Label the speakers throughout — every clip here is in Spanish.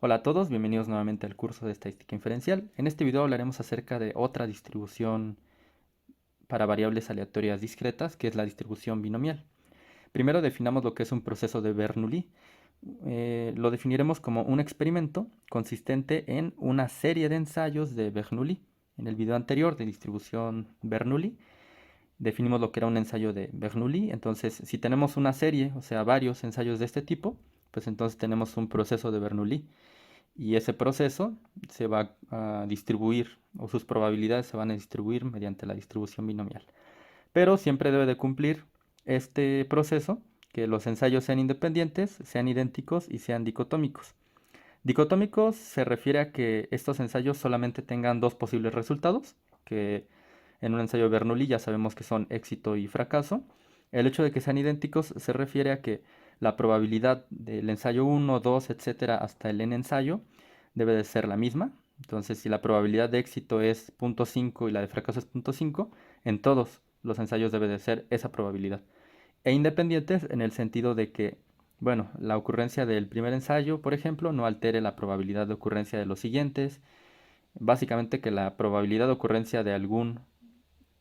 Speaker 1: Hola a todos, bienvenidos nuevamente al curso de estadística inferencial. En este video hablaremos acerca de otra distribución para variables aleatorias discretas, que es la distribución binomial. Primero definamos lo que es un proceso de Bernoulli. Lo definiremos como un experimento consistente en una serie de ensayos de Bernoulli. En el video anterior de distribución Bernoulli definimos lo que era un ensayo de Bernoulli. Entonces, si tenemos una serie, o sea, varios ensayos de este tipo, pues entonces tenemos un proceso de Bernoulli. Y ese proceso se va a distribuir, o sus probabilidades se van a distribuir mediante la distribución binomial. Pero siempre debe de cumplir este proceso, que los ensayos sean independientes, sean idénticos y sean dicotómicos. Dicotómicos se refiere a que estos ensayos solamente tengan dos posibles resultados, que en un ensayo de Bernoulli ya sabemos que son éxito y fracaso. El hecho de que sean idénticos se refiere a que la probabilidad del ensayo 1, 2, etcétera, hasta el n ensayo debe de ser la misma. Entonces, si la probabilidad de éxito es 0.5 y la de fracaso es 0.5, en todos los ensayos debe de ser esa probabilidad. E independientes en el sentido de que, bueno, la ocurrencia del primer ensayo, por ejemplo, no altere la probabilidad de ocurrencia de los siguientes. Básicamente que la probabilidad de ocurrencia de algún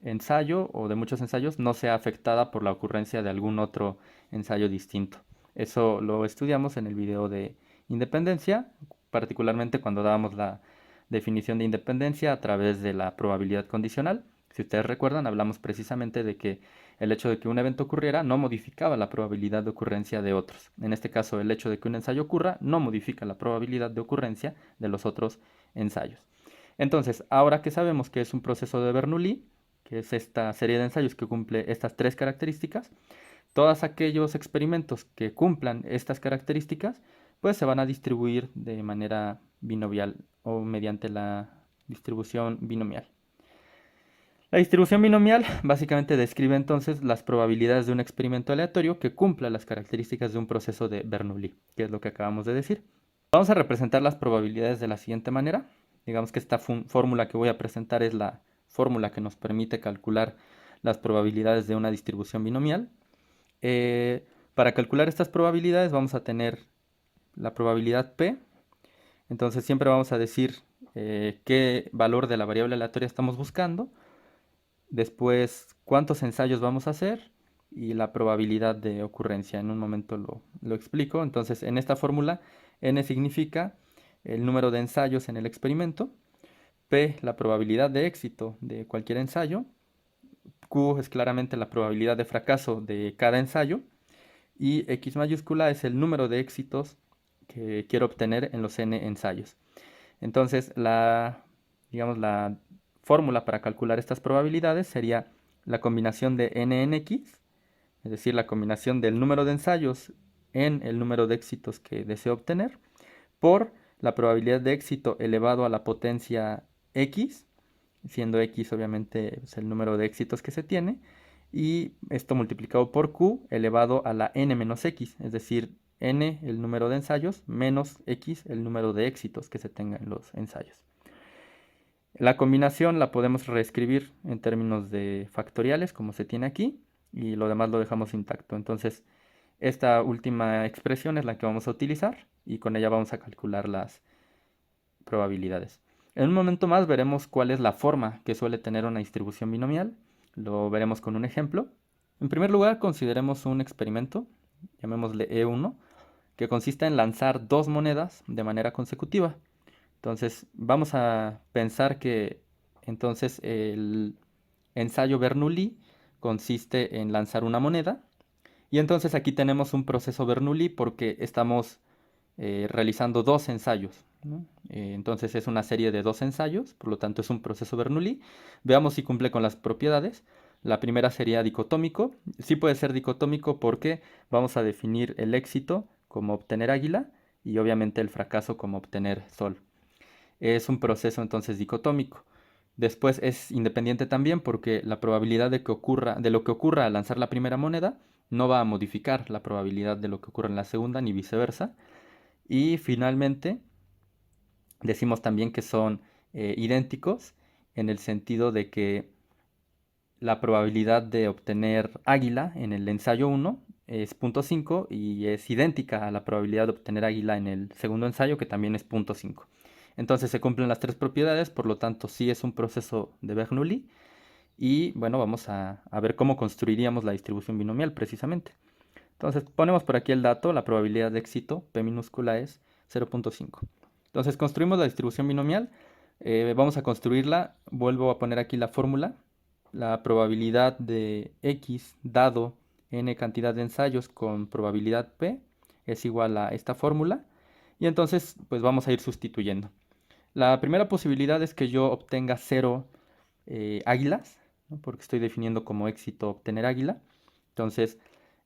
Speaker 1: ensayo o de muchos ensayos no sea afectada por la ocurrencia de algún otro ensayo distinto. Eso lo estudiamos en el video de independencia, particularmente cuando dábamos la definición de independencia a través de la probabilidad condicional. Si ustedes recuerdan, hablamos precisamente de que el hecho de que un evento ocurriera no modificaba la probabilidad de ocurrencia de otros. En este caso, el hecho de que un ensayo ocurra no modifica la probabilidad de ocurrencia de los otros ensayos. Entonces, ahora que sabemos que es un proceso de Bernoulli, que es esta serie de ensayos que cumple estas tres características, todos aquellos experimentos que cumplan estas características, pues se van a distribuir de manera binomial o mediante la distribución binomial. La distribución binomial básicamente describe entonces las probabilidades de un experimento aleatorio que cumpla las características de un proceso de Bernoulli, que es lo que acabamos de decir. Vamos a representar las probabilidades de la siguiente manera. Digamos que esta fórmula que voy a presentar es la fórmula que nos permite calcular las probabilidades de una distribución binomial. Para calcular estas probabilidades vamos a tener la probabilidad P. Entonces siempre vamos a decir qué valor de la variable aleatoria estamos buscando. Después, cuántos ensayos vamos a hacer y la probabilidad de ocurrencia. En un momento lo explico. Entonces, en esta fórmula, n significa el número de ensayos en el experimento, p la probabilidad de éxito de cualquier ensayo, q es claramente la probabilidad de fracaso de cada ensayo y x mayúscula es el número de éxitos que quiero obtener en los n ensayos. Entonces, digamos, la fórmula para calcular estas probabilidades sería la combinación de n en x, es decir, la combinación del número de ensayos en el número de éxitos que deseo obtener, por la probabilidad de éxito elevado a la potencia x, siendo x obviamente es el número de éxitos que se tiene, y esto multiplicado por q elevado a la n menos x, es decir, n el número de ensayos menos x el número de éxitos que se tenga en los ensayos. La combinación la podemos reescribir en términos de factoriales, como se tiene aquí, y lo demás lo dejamos intacto. Entonces, esta última expresión es la que vamos a utilizar y con ella vamos a calcular las probabilidades. En un momento más veremos cuál es la forma que suele tener una distribución binomial. Lo veremos con un ejemplo. En primer lugar, consideremos un experimento, llamémosle E1, que consiste en lanzar dos monedas de manera consecutiva. Entonces, vamos a pensar que entonces el ensayo Bernoulli consiste en lanzar una moneda. Y entonces aquí tenemos un proceso Bernoulli porque estamos realizando dos ensayos, ¿no? Entonces es una serie de dos ensayos, por lo tanto es un proceso Bernoulli. Veamos si cumple con las propiedades. La primera sería dicotómico. Sí puede ser dicotómico porque vamos a definir el éxito como obtener águila y obviamente el fracaso como obtener sol. Es un proceso entonces dicotómico. Después es independiente también porque la probabilidad de lo que ocurra al lanzar la primera moneda no va a modificar la probabilidad de lo que ocurra en la segunda ni viceversa. Y finalmente decimos también que son idénticos en el sentido de que la probabilidad de obtener águila en el ensayo 1 es 0.5 y es idéntica a la probabilidad de obtener águila en el segundo ensayo, que también es 0.5. Entonces se cumplen las tres propiedades, por lo tanto sí es un proceso de Bernoulli. Y bueno, vamos a ver cómo construiríamos la distribución binomial precisamente. Entonces ponemos por aquí el dato, la probabilidad de éxito, P minúscula es 0.5. Entonces construimos la distribución binomial, vamos a construirla, vuelvo a poner aquí la fórmula, la probabilidad de X dado n cantidad de ensayos con probabilidad P es igual a esta fórmula, y entonces pues vamos a ir sustituyendo. La primera posibilidad es que yo obtenga 0 águilas, ¿no? Porque estoy definiendo como éxito obtener águila. Entonces,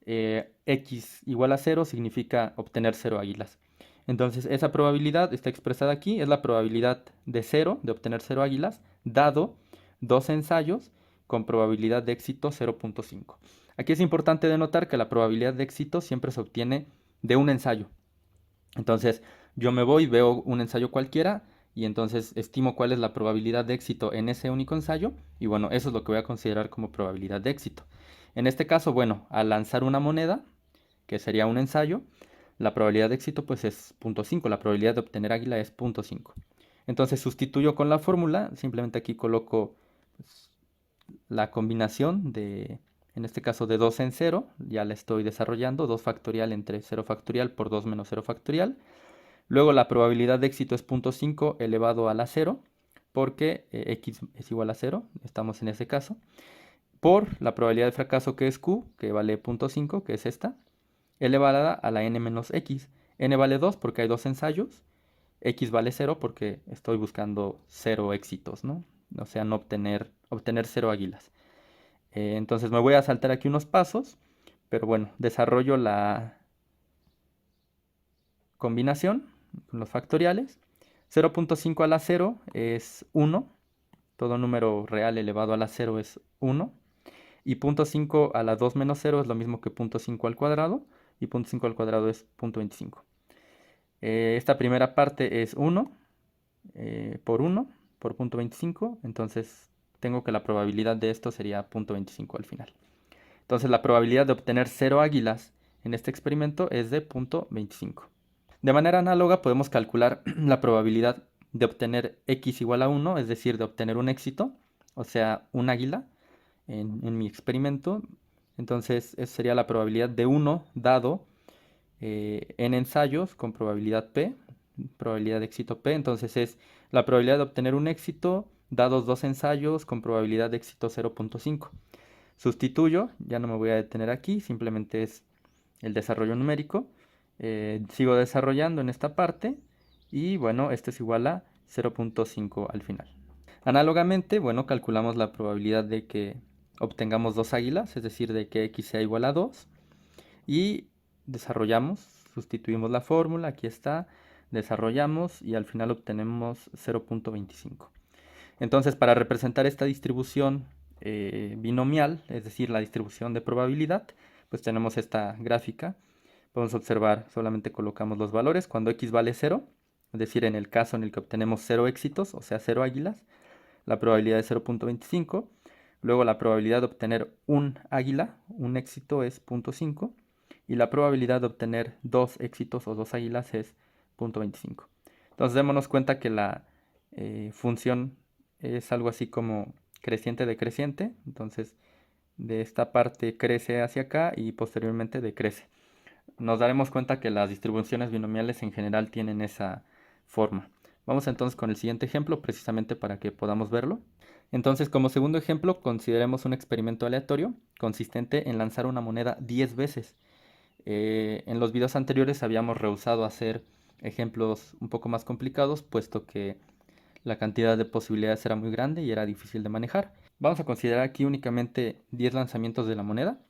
Speaker 1: x igual a 0 significa obtener 0 águilas. Entonces, esa probabilidad está expresada aquí, es la probabilidad de 0, de obtener 0 águilas, dado 2 ensayos con probabilidad de éxito 0.5. Aquí es importante denotar que la probabilidad de éxito siempre se obtiene de un ensayo. Entonces, yo me voy, veo un ensayo cualquiera y entonces estimo cuál es la probabilidad de éxito en ese único ensayo y bueno, eso es lo que voy a considerar como probabilidad de éxito. En este caso, bueno, al lanzar una moneda, que sería un ensayo, la probabilidad de éxito pues es 0.5, la probabilidad de obtener águila es 0.5. Entonces sustituyo con la fórmula, simplemente aquí coloco pues, la combinación de, en este caso de 2 en 0, ya la estoy desarrollando, 2 factorial entre 0 factorial por 2 menos 0 factorial. Luego la probabilidad de éxito es 0.5 elevado a la 0, porque x es igual a 0, estamos en ese caso, por la probabilidad de fracaso que es q, que vale 0.5, que es esta, elevada a la n menos x. N vale 2 porque hay 2 ensayos, x vale 0 porque estoy buscando 0 éxitos, ¿no? O sea, no obtener 0 águilas. Entonces me voy a saltar aquí unos pasos, pero bueno, desarrollo la combinación con los factoriales. 0.5 a la 0 es 1, todo número real elevado a la 0 es 1, y 0.5 a la 2 menos 0 es lo mismo que 0.5 al cuadrado, y 0.5 al cuadrado es 0.25. Esta primera parte es 1 por 1 por 0.25, entonces tengo que la probabilidad de esto sería 0.25 al final. Entonces la probabilidad de obtener 0 águilas en este experimento es de 0.25. De manera análoga podemos calcular la probabilidad de obtener x igual a 1, es decir, de obtener un éxito, o sea, un águila en mi experimento. Entonces, esa sería la probabilidad de 1 dado en ensayos con probabilidad P, probabilidad de éxito P. Entonces es la probabilidad de obtener un éxito dados 2 ensayos con probabilidad de éxito 0.5. Sustituyo, ya no me voy a detener aquí, simplemente es el desarrollo numérico. Sigo desarrollando en esta parte y bueno, esto es igual a 0.5 al final. Análogamente, bueno, calculamos la probabilidad de que obtengamos 2 águilas, es decir, de que x sea igual a 2 y desarrollamos, sustituimos la fórmula, aquí está, desarrollamos y al final obtenemos 0.25. Entonces, para representar esta distribución binomial, es decir, la distribución de probabilidad, pues tenemos esta gráfica. Podemos observar, solamente colocamos los valores. Cuando x vale 0, es decir, en el caso en el que obtenemos 0 éxitos, o sea, 0 águilas, la probabilidad es 0.25. Luego la probabilidad de obtener un águila, un éxito es 0.5. Y la probabilidad de obtener 2 éxitos o 2 águilas es 0.25. Entonces démonos cuenta que la función es algo así como creciente decreciente. Entonces de esta parte crece hacia acá y posteriormente decrece. Nos daremos cuenta que las distribuciones binomiales en general tienen esa forma. Vamos entonces con el siguiente ejemplo, precisamente para que podamos verlo. Entonces, como segundo ejemplo, consideremos un experimento aleatorio consistente en lanzar una moneda 10 veces. En los videos anteriores habíamos rehusado hacer ejemplos un poco más complicados, puesto que la cantidad de posibilidades era muy grande y era difícil de manejar. Vamos a considerar aquí únicamente 10 lanzamientos de la moneda.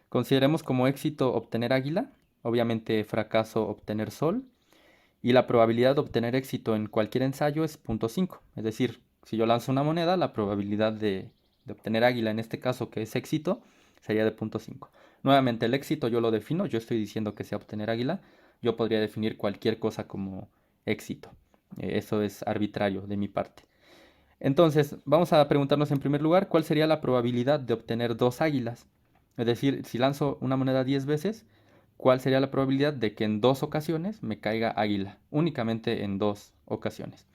Speaker 1: Consideremos como éxito obtener águila, obviamente fracaso obtener sol, y la probabilidad de obtener éxito en cualquier ensayo es 0.5. Es decir, si yo lanzo una moneda, la probabilidad de obtener águila, en este caso que es éxito, sería de 0.5. Nuevamente, el éxito yo lo defino, yo estoy diciendo que sea obtener águila, yo podría definir cualquier cosa como éxito. Eso es arbitrario de mi parte. Entonces, vamos a preguntarnos en primer lugar, ¿cuál sería la probabilidad de obtener 2 águilas? Es decir, si lanzo una moneda 10 veces, ¿cuál sería la probabilidad de que en 2 ocasiones me caiga águila? Únicamente en 2 ocasiones.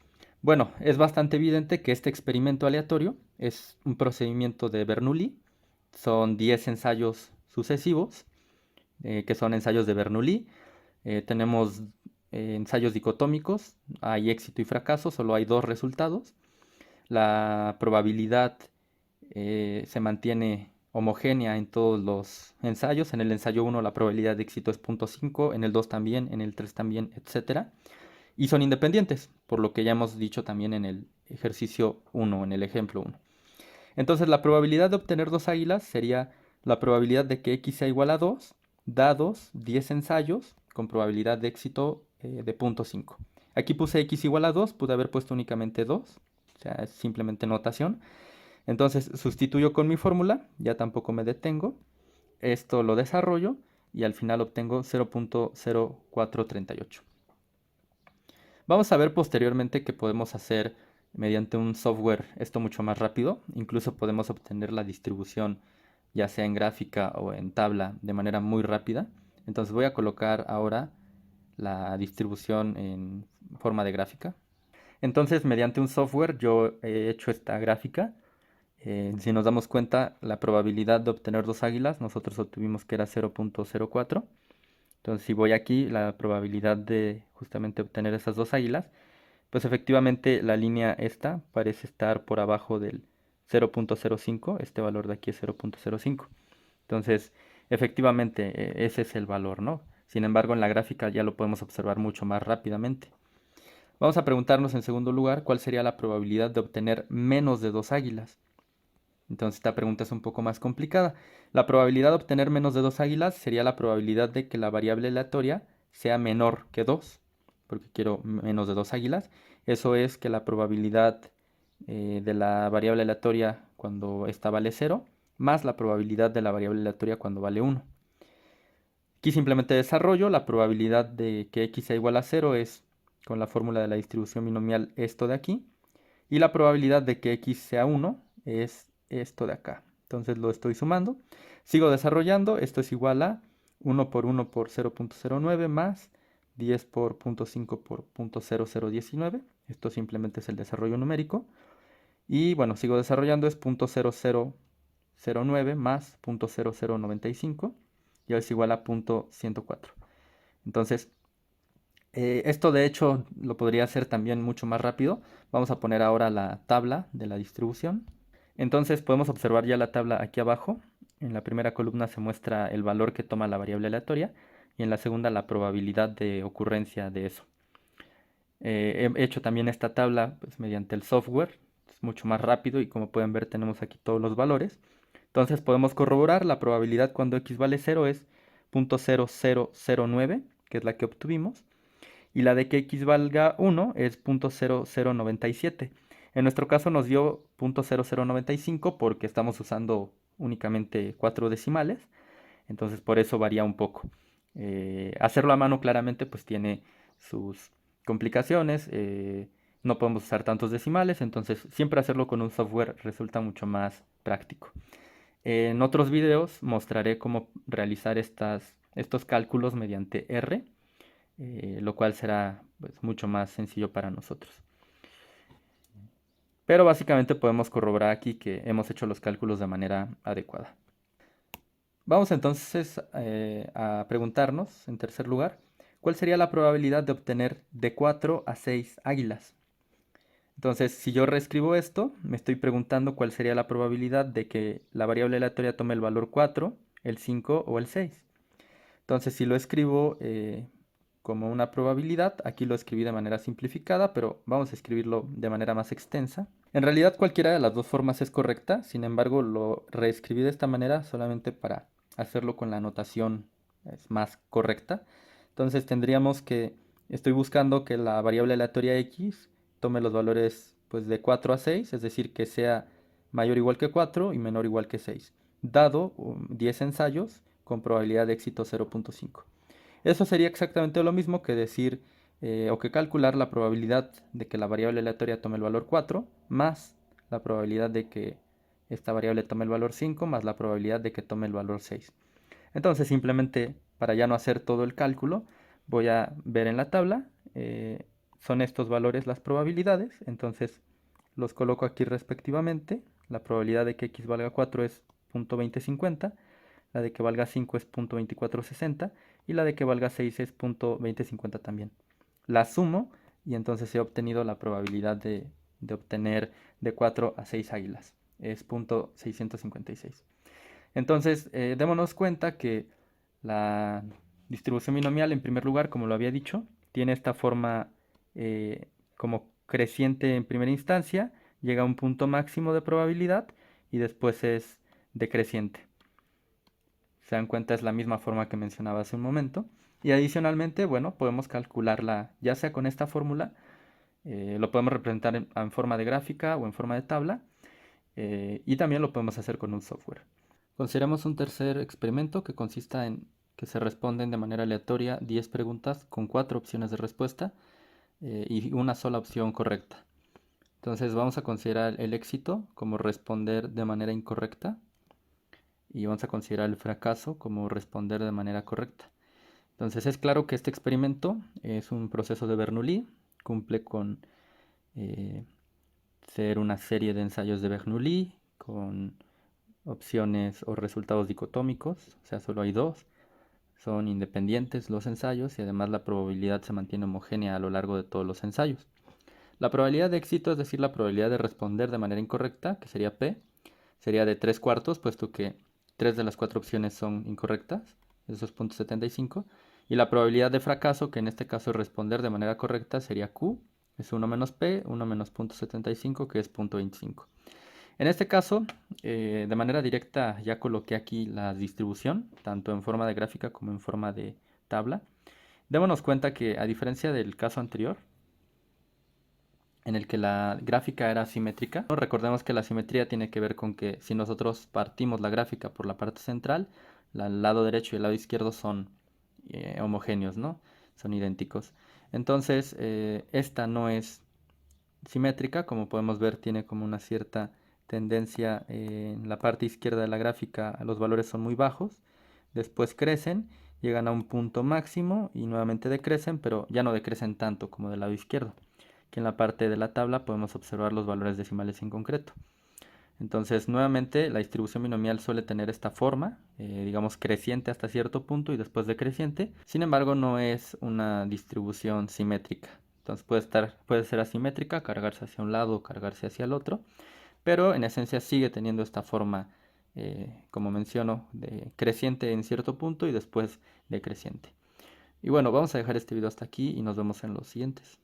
Speaker 1: Bueno, es bastante evidente que este experimento aleatorio es un procedimiento de Bernoulli. Son 10 ensayos sucesivos, que son ensayos de Bernoulli. Tenemos ensayos dicotómicos, hay éxito y fracaso, solo hay 2 resultados. La probabilidad se mantiene homogénea en todos los ensayos. En el ensayo 1 la probabilidad de éxito es 0.5, en el 2 también, en el 3 también, etc. Y son independientes, por lo que ya hemos dicho también en el ejercicio 1, en el ejemplo 1. Entonces la probabilidad de obtener 2 águilas sería la probabilidad de que x sea igual a 2, dados 10 ensayos con probabilidad de éxito de 0.5. Aquí puse x igual a 2, pude haber puesto únicamente 2, o sea, es simplemente notación. Entonces sustituyo con mi fórmula, ya tampoco me detengo, esto lo desarrollo y al final obtengo 0.0438. Vamos a ver posteriormente que podemos hacer mediante un software esto mucho más rápido. Incluso podemos obtener la distribución ya sea en gráfica o en tabla de manera muy rápida. Entonces voy a colocar ahora la distribución en forma de gráfica. Entonces mediante un software yo he hecho esta gráfica. Si nos damos cuenta, la probabilidad de obtener 2 águilas, nosotros obtuvimos que era 0.04. Entonces si voy aquí, la probabilidad de justamente obtener esas 2 águilas, pues efectivamente la línea esta parece estar por abajo del 0.05, este valor de aquí es 0.05. Entonces, efectivamente, ese es el valor, ¿no? Sin embargo, en la gráfica ya lo podemos observar mucho más rápidamente. Vamos a preguntarnos en segundo lugar cuál sería la probabilidad de obtener menos de 2 águilas. Entonces esta pregunta es un poco más complicada. La probabilidad de obtener menos de 2 águilas sería la probabilidad de que la variable aleatoria sea menor que 2, porque quiero menos de 2 águilas. Eso es que la probabilidad de la variable aleatoria cuando esta vale 0, más la probabilidad de la variable aleatoria cuando vale 1. Aquí simplemente desarrollo, la probabilidad de que x sea igual a 0 es con la fórmula de la distribución binomial esto de aquí, y la probabilidad de que x sea 1 es esto de acá. Entonces lo estoy sumando, sigo desarrollando, esto es igual a 1 por 1 por 0.09 más 10 por 0.5 por 0.0019, esto simplemente es el desarrollo numérico, y bueno, sigo desarrollando, es 0.0009 más 0.0095, y es igual a 0.104. Entonces, esto de hecho lo podría hacer también mucho más rápido. Vamos a poner ahora la tabla de la distribución. Entonces podemos observar ya la tabla aquí abajo. En la primera columna se muestra el valor que toma la variable aleatoria y en la segunda la probabilidad de ocurrencia de eso. He hecho también esta tabla pues, mediante el software. Es mucho más rápido y como pueden ver tenemos aquí todos los valores. Entonces podemos corroborar la probabilidad cuando x vale 0 es 0.0009, que es la que obtuvimos, y la de que x valga 1 es 0.0097. En nuestro caso nos dio 0.0095 porque estamos usando únicamente 4 decimales, entonces por eso varía un poco. Hacerlo a mano claramente pues tiene sus complicaciones, no podemos usar tantos decimales, entonces siempre hacerlo con un software resulta mucho más práctico. En otros videos mostraré cómo realizar estos cálculos mediante R, lo cual será pues, mucho más sencillo para nosotros. Pero básicamente podemos corroborar aquí que hemos hecho los cálculos de manera adecuada. Vamos entonces a preguntarnos, en tercer lugar, ¿cuál sería la probabilidad de obtener de 4 a 6 águilas? Entonces, si yo reescribo esto, me estoy preguntando cuál sería la probabilidad de que la variable aleatoria tome el valor 4, el 5 o el 6. Entonces, si lo escribo como una probabilidad, aquí lo escribí de manera simplificada, pero vamos a escribirlo de manera más extensa. En realidad cualquiera de las dos formas es correcta, sin embargo lo reescribí de esta manera solamente para hacerlo con la notación más correcta. Entonces tendríamos que, estoy buscando que la variable aleatoria x tome los valores pues, de 4 a 6, es decir, que sea mayor o igual que 4 y menor o igual que 6, dado 10 ensayos con probabilidad de éxito 0.5. Eso sería exactamente lo mismo que decir o que calcular la probabilidad de que la variable aleatoria tome el valor 4 más la probabilidad de que esta variable tome el valor 5 más la probabilidad de que tome el valor 6. Entonces simplemente, para ya no hacer todo el cálculo, voy a ver en la tabla, son estos valores las probabilidades, entonces los coloco aquí respectivamente. La probabilidad de que x valga 4 es 0.2050, la de que valga 5 es 0.2460 y la de que valga 6 es 0.2050 también. La sumo y entonces he obtenido la probabilidad de obtener de 4 a 6 águilas. Es 0.656. Entonces, démonos cuenta que la distribución binomial, en primer lugar, como lo había dicho, tiene esta forma como creciente en primera instancia, llega a un punto máximo de probabilidad y después es decreciente. Se dan cuenta, es la misma forma que mencionaba hace un momento. Y adicionalmente, bueno, podemos calcularla ya sea con esta fórmula, lo podemos representar en forma de gráfica o en forma de tabla, y también lo podemos hacer con un software. Consideremos un tercer experimento que consista en que se responden de manera aleatoria 10 preguntas con 4 opciones de respuesta y una sola opción correcta. Entonces vamos a considerar el éxito como responder de manera incorrecta y vamos a considerar el fracaso como responder de manera correcta. Entonces es claro que este experimento es un proceso de Bernoulli, cumple con ser una serie de ensayos de Bernoulli con opciones o resultados dicotómicos, o sea, solo hay dos. Son independientes los ensayos y además la probabilidad se mantiene homogénea a lo largo de todos los ensayos. La probabilidad de éxito, es decir, la probabilidad de responder de manera incorrecta, que sería P, sería de 3/4, puesto que 3 de las 4 opciones son incorrectas, eso es 0.75. Y la probabilidad de fracaso, que en este caso es responder de manera correcta, sería Q, es 1 menos P, 1 menos 0.75, que es 0.25. En este caso, de manera directa ya coloqué aquí la distribución, tanto en forma de gráfica como en forma de tabla. Démonos cuenta que, a diferencia del caso anterior, en el que la gráfica era simétrica, recordemos que la simetría tiene que ver con que si nosotros partimos la gráfica por la parte central, el lado derecho y el lado izquierdo son homogéneos, ¿no? Son idénticos. Entonces, esta no es simétrica, como podemos ver, tiene como una cierta tendencia en la parte izquierda de la gráfica, los valores son muy bajos, después crecen, llegan a un punto máximo y nuevamente decrecen, pero ya no decrecen tanto como del lado izquierdo. Aquí en la parte de la tabla podemos observar los valores decimales en concreto. Entonces, nuevamente, la distribución binomial suele tener esta forma, digamos creciente hasta cierto punto y después decreciente. Sin embargo, no es una distribución simétrica. Entonces puede ser asimétrica, cargarse hacia un lado o cargarse hacia el otro, pero en esencia sigue teniendo esta forma, como menciono, de creciente en cierto punto y después decreciente. Y bueno, vamos a dejar este video hasta aquí y nos vemos en los siguientes.